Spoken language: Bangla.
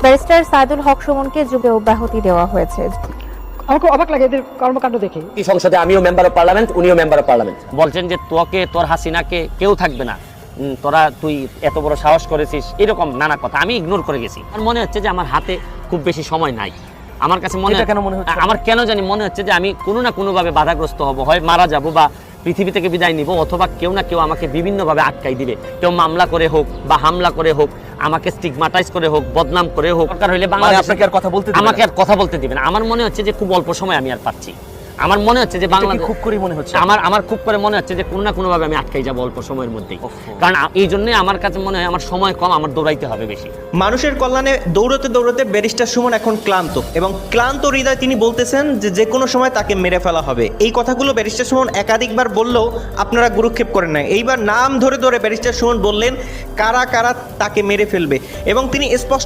ব্যারিস্টার সাইদুল হক সুমনকে যুগে অব্যাহতি দেওয়া হয়েছে। আমার খুব অবাক লাগে এদের কর্মকাণ্ড দেখে। এই সংসদে আমিও মেম্বার অফ পার্লামেন্ট, উনিও মেম্বার অফ পার্লামেন্ট। বলছেন যে তোর হাসিনাকে কেউ থাকবে না, তুই এত বড় সাহস করেছিস, এরকম নানা কথা আমি ইগনোর করে গেছি। আমার মনে হচ্ছে যে আমার হাতে খুব বেশি সময় নাই। আমার কাছে আমার কেন জানি মনে হচ্ছে যে আমি কোনো না কোনোভাবে বাধাগ্রস্ত হব, হয় মারা যাব বা পৃথিবী থেকে বিদায় নিব, অথবা কেউ না কেউ আমাকে বিভিন্নভাবে আটকাই দিবে। কেউ মামলা করে হোক বা হামলা করে হোক, আমাকে স্টিগমাটাইজ করে হোক, বদনাম করে হোক, দরকার হইলে বাংলাদেশে আপনাকে আর কথা বলতে দিবে না। আমাকে আর কথা বলতে দিবে না। আমার মনে হচ্ছে যে খুব অল্প সময় আমি আর পাচ্ছি। আমার মনে হচ্ছে যে বাংলাদেশ খুব করে মনে হচ্ছে আমার খুব করে মনে হচ্ছে যে কোনো না কোনো ভাবে আমি আটকাই যাব অল্প সময়ের মধ্যেই। কারণ এই জন্য আমার কাছে মনে হয় আমার সময় কম, আমার দৌড়াইতে হবে বেশি। মানুষের কল্যাণে দৌড়তে দৌড়তে ব্যারিস্টার সুমন এখন ক্লান্ত, এবং ক্লান্ত হৃদয় তিনি বলতেছেন যে যে কোনো সময় তাকে মেরে ফেলা হবে। এই কথাগুলো ব্যারিস্টার সুমন একাধিকবার বললেও আপনারা গুরুক্ষেপ করেন না। এইবার নাম ধরে ধরে ব্যারিস্টার সুমন বললেন কারা কারা তাকে মেরে ফেলবে, এবং তিনি স্পষ্ট